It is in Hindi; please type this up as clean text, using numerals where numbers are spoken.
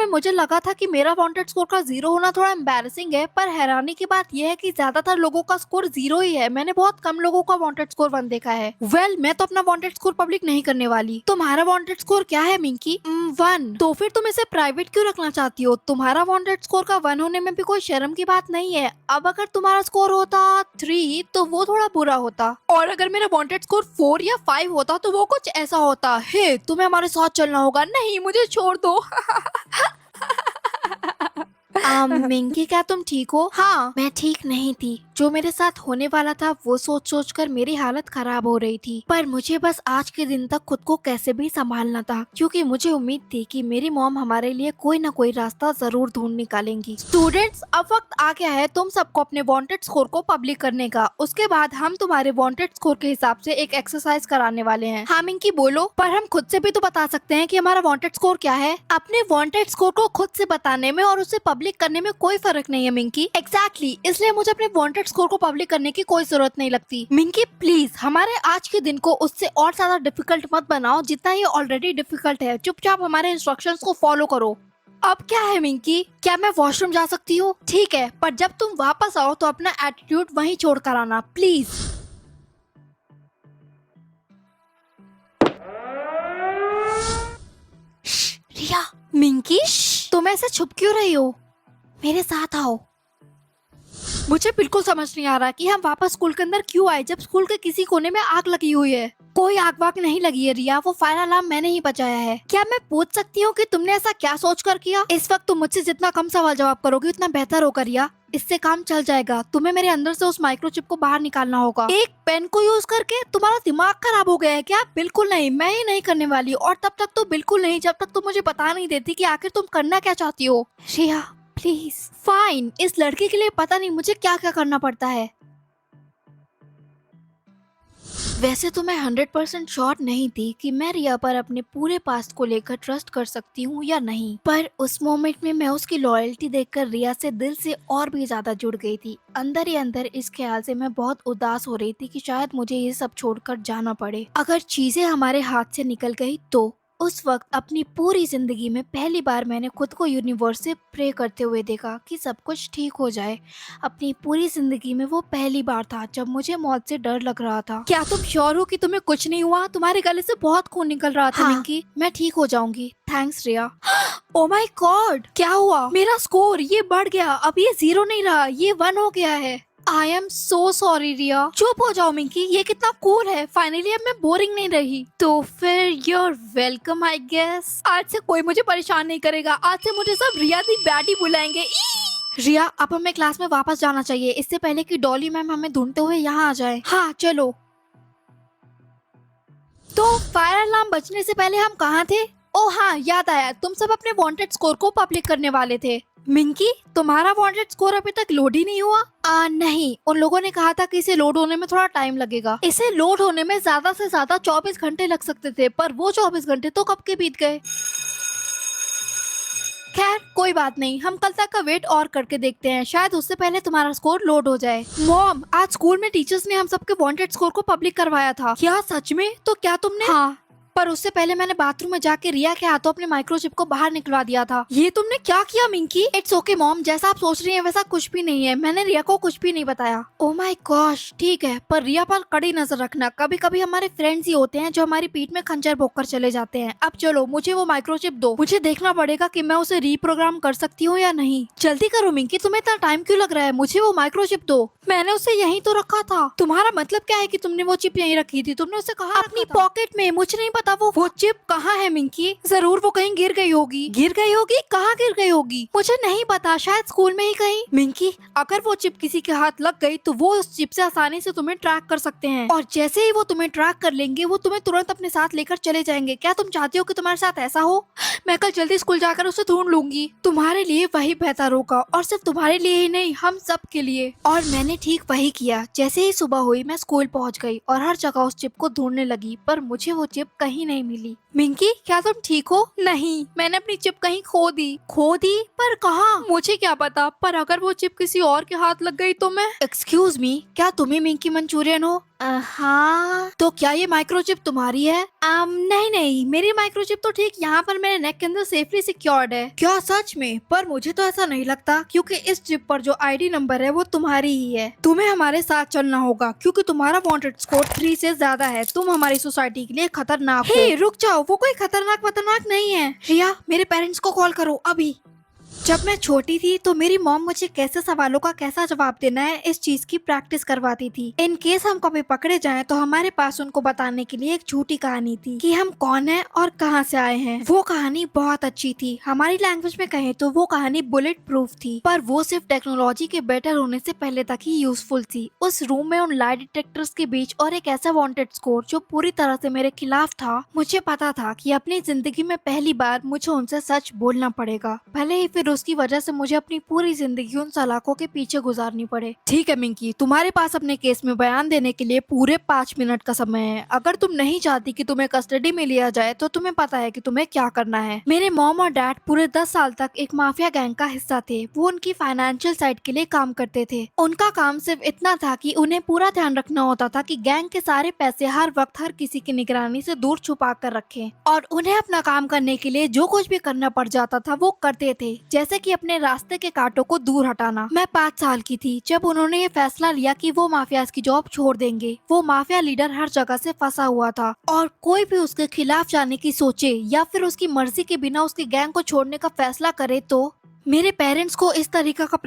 में मुझे लगा था कि मेरा वांटेड स्कोर का 0 होना थोड़ा एम्बैरेसिंग है, पर हैरानी की बात यह है कि ज्यादातर लोगों का स्कोर 0 ही है। मैंने बहुत कम लोगों का वांटेड स्कोर 1 देखा है। मैं तो अपना वांटेड स्कोर पब्लिक नहीं करने वाली। तुम्हारा वांटेड स्कोर क्या है मिंकी? 1। तो फिर तुम इसे प्राइवेट क्यों रखना चाहती हो? तुम्हारा वांटेड स्कोर का 1 होने में भी कोई शर्म की बात नहीं है। अब अगर तुम्हारा स्कोर होता 3 तो वो थोड़ा बुरा होता, और अगर मेरा वांटेड स्कोर 4 या 5 होता तो वो कुछ ऐसा होता। हे, तुम्हें हमारे साथ चलना होगा। नहीं, मुझे छोड़ दो। मिंकी, क्या तुम ठीक हो? हाँ, मैं ठीक नहीं थी। जो मेरे साथ होने वाला था वो सोच सोच कर मेरी हालत खराब हो रही थी, पर मुझे बस आज के दिन तक खुद को कैसे भी संभालना था, क्योंकि मुझे उम्मीद थी कि मेरी मॉम हमारे लिए कोई ना कोई रास्ता जरूर ढूंढ निकालेंगी। स्टूडेंट्स, अब वक्त आ गया है तुम सबको अपने वांटेड स्कोर को पब्लिक करने का। उसके बाद हम तुम्हारे वांटेड स्कोर के हिसाब से एक एक्सरसाइज कराने वाले हैं। हाँ मिंकी बोलो। पर हम खुद से भी तो बता सकते हैं कि हमारा वांटेड स्कोर क्या है। अपने वांटेड स्कोर को खुद से बताने में और उसे पब्लिक करने में कोई फर्क नहीं है मिंकी। एग्जैक्टली, इसलिए मुझे अपने वांटेड स्कोर को पब्लिक करने की कोई जरूरत नहीं लगती। मिंकी प्लीज हमारे आज के दिन को उससे और ज्यादा डिफिकल्ट मत बनाओ जितना ये ऑलरेडी डिफिकल्ट है। चुपचाप हमारे इंस्ट्रक्शंस को फॉलो करो। अब क्या है मिंकी, क्या मैं वॉशरूम जा सकती हूँ? ठीक है, पर जब तुम वापस आओ तो अपना एटीट्यूड वहीं छोड़ कर आना प्लीज। रिया, मिंकी, तुम ऐसे छुप क्यों रही हो? मेरे साथ आओ। मुझे बिल्कुल समझ नहीं आ रहा कि हम वापस स्कूल के अंदर क्यों आए जब स्कूल के किसी कोने में आग लगी हुई है। कोई आग वाग नहीं लगी है रिया, वो फायर अलार्म मैंने ही बचाया है। क्या मैं पूछ सकती हूँ कि तुमने ऐसा क्या सोच कर किया? इस वक्त तुम मुझसे जितना कम सवाल जवाब करोगे उतना बेहतर होगा रिया। इससे काम चल जाएगा। तुम्हें मेरे अंदर से उस माइक्रोचिप को बाहर निकालना होगा। एक पेन को यूज करके? तुम्हारा दिमाग खराब हो गया है क्या? बिल्कुल नहीं, मैं ये नहीं करने वाली, और तब तक तो बिल्कुल नहीं जब तक तुम मुझे बता नहीं देती कि आखिर तुम करना क्या चाहती हो। रिया प्लीज। फाइन, इस लड़के के लिए पता नहीं मुझे क्या क्या करना पड़ता है। वैसे तो मैं 100% श्योर नहीं थी कि मैं रिया पर अपने पूरे पास्ट को लेकर ट्रस्ट कर सकती हूँ या नहीं, पर उस मोमेंट में मैं उसकी लॉयल्टी देखकर रिया से दिल से और भी ज्यादा जुड़ गई थी। अंदर ही अंदर इस ख्याल से मैं बहुत उदास हो रही थी कि शायद मुझे ये सब छोड़कर जाना पड़े। अगर चीजें हमारे हाथ से निकल गई तो। उस वक्त अपनी पूरी जिंदगी में पहली बार मैंने खुद को यूनिवर्स से प्रे करते हुए देखा कि सब कुछ ठीक हो जाए। अपनी पूरी जिंदगी में वो पहली बार था जब मुझे मौत से डर लग रहा था। क्या तुम श्योर हो कि तुम्हें कुछ नहीं हुआ? तुम्हारे गले से बहुत खून निकल रहा था। हाँ। मिंकी, मैं ठीक हो जाऊंगी। Thanks Riya. Oh my god, क्या हुआ? मेरा स्कोर ये बढ़ गया। अब ये 0 नहीं रहा, ये 1 हो गया है। आई एम सो सॉरी रिया। चुप हो जाओ मिंकी, ये कितना कूल है। फाइनली अब मैं बोरिंग नहीं रही। तो फिर यूर वेलकम आई गेस। आज से कोई मुझे परेशान नहीं करेगा। आज से मुझे सब रिया दी बैडी बुलाएंगे। रिया, अब हमें क्लास में वापस जाना चाहिए, इससे पहले कि डॉली मैम हमें ढूंढते हुए यहाँ आ जाए। हाँ चलो। तो फायर अलार्म बजने से पहले हम कहाँ थे? ओ हाँ, याद आया, तुम सब अपने वांटेड स्कोर को पब्लिक करने वाले थे। मिंकी, तुम्हारा वांटेड स्कोर अभी तक लोड ही नहीं हुआ? नहीं, उन लोगों ने कहा था कि इसे लोड होने में थोड़ा टाइम लगेगा। इसे लोड होने में ज्यादा से ज्यादा 24 घंटे लग सकते थे, पर वो 24 घंटे तो कब के बीत गए। खैर कोई बात नहीं, हम कल तक का वेट और करके देखते हैं, शायद उससे पहले तुम्हारा स्कोर लोड हो जाए। मॉम, आज स्कूल में टीचर्स ने हम सबके वांटेड स्कोर को पब्लिक करवाया था। क्या सच में? तो क्या तुमने? हाँ, पर उससे पहले मैंने बाथरूम में जाके रिया के हाथों अपने माइक्रोचिप को बाहर निकलवा दिया था। ये तुमने क्या किया मिंकी? इट्स ओके मॉम, जैसा आप सोच रही हैं वैसा कुछ भी नहीं है। मैंने रिया को कुछ भी नहीं बताया। ओह माय गॉश, ठीक है, पर रिया पर कड़ी नजर रखना। कभी कभी हमारे फ्रेंड्स ही होते हैं जो हमारी पीठ में खंजर भोंक कर चले जाते हैं। अब चलो, मुझे वो माइक्रोचिप दो। मुझे देखना पड़ेगा कि मैं उसे रीप्रोग्राम कर सकती हूँ या नहीं। जल्दी करो मिंकी, तुम्हें इतना टाइम क्यों लग रहा है? मुझे वो माइक्रोचिप दो। मैंने उसे यहीं तो रखा था। तुम्हारा मतलब क्या है कि तुमने वो चिप यहीं रखी थी? तुमने उसे कहाँ? अपनी पॉकेट में। मुझे नहीं पता वो चिप कहाँ है मिंकी। जरूर वो कहीं गिर गई होगी। गिर गई होगी? कहाँ गिर गई होगी? मुझे नहीं पता, शायद स्कूल में ही कहीं। मिंकी, अगर वो चिप किसी के हाथ लग गई तो वो उस चिप से आसानी से तुम्हें ट्रैक कर सकते हैं, और जैसे ही वो तुम्हें ट्रैक कर लेंगे वो तुम्हें तुरंत अपने साथ लेकर चले जाएंगे। क्या तुम चाहती हो कि तुम्हारे साथ ऐसा हो? मैं कल जल्दी स्कूल जाकर उसे ढूंढ लूंगी। तुम्हारे लिए वही बेहतर होगा, और सिर्फ तुम्हारे लिए ही नहीं, हम सब के लिए। और मैंने ठीक वही किया। जैसे ही सुबह हुई मैं स्कूल पहुंच गई और हर जगह उस चिप को ढूंढने लगी, पर मुझे वो चिप कहीं नहीं मिली। मिंकी, क्या तुम ठीक हो? नहीं, मैंने अपनी चिप कहीं खो दी। खो दी? पर कहाँ? मुझे क्या पता, पर अगर वो चिप किसी और के हाथ लग गई तो मैं। एक्सक्यूज मी, क्या तुम ही मिंकी मंचूरियन हो? हाँ, तो क्या ये माइक्रोचिप तुम्हारी है? नहीं नहीं, मेरी माइक्रोचिप तो ठीक यहाँ पर मेरे नेक के अंदर सेफली सिक्योर्ड है। क्या सच में? पर मुझे तो ऐसा नहीं लगता, क्योंकि इस चिप पर जो आईडी नंबर है वो तुम्हारी ही है। तुम्हें हमारे साथ चलना होगा, क्योंकि तुम्हारा वांटेड स्कोर 3 से ज्यादा है। तुम हमारी सोसाइटी के लिए खतरनाक हो। रुक जाओ, वो कोई खतरनाक नहीं है। रिया, मेरे पेरेंट्स को कॉल करो अभी। जब मैं छोटी थी तो मेरी मॉम मुझे कैसे सवालों का कैसा जवाब देना है इस चीज की प्रैक्टिस करवाती थी। इन केस हम कभी पकड़े जाएं तो हमारे पास उनको बताने के लिए एक झूठी कहानी थी कि हम कौन हैं और कहां से आए हैं। वो कहानी बहुत अच्छी थी। हमारी लैंग्वेज में कहें तो वो कहानी बुलेट प्रूफ थी, पर वो सिर्फ टेक्नोलॉजी के बेटर होने से पहले तक ही यूजफुल थी। उस रूम में उन लाई डिटेक्टर्स के बीच और एक ऐसा वांटेड स्कोर जो पूरी तरह से मेरे खिलाफ था। मुझे पता था कि अपनी जिंदगी में पहली बार मुझे उनसे सच बोलना पड़ेगा, भले ही फिर उसकी वजह से मुझे अपनी पूरी जिंदगी उन सलाखों के पीछे गुजारनी पड़े। ठीक है मिंकी, तुम्हारे पास अपने केस में बयान देने के लिए पूरे 5 मिनट का समय है। अगर तुम नहीं चाहती कि तुम्हें कस्टडी में लिया जाए तो तुम्हें पता है कि तुम्हें क्या करना है। मेरे मॉम और डैड पूरे 10 साल तक एक माफिया गैंग का हिस्सा थे। वो उनकी फाइनेंशियल साइड के लिए काम करते थे। उनका काम सिर्फ इतना था कि उन्हें पूरा ध्यान रखना होता था कि गैंग के सारे पैसे हर वक्त हर किसी की निगरानी से दूर छुपा कर रखें, और उन्हें अपना काम करने के लिए जो कुछ भी करना पड़ जाता था वो करते थे, जैसे कि अपने रास्ते के कांटों को दूर हटाना। मैं 5 साल की थी जब उन्होंने ये फैसला लिया कि वो माफियाज की जॉब छोड़ देंगे। वो माफिया लीडर हर जगह से फंसा हुआ था, और कोई भी उसके खिलाफ जाने की सोचे या फिर उसकी मर्जी के बिना उसकी गैंग को छोड़ने का फैसला करे तो मेरे पेरेंट्स को इस तरीका का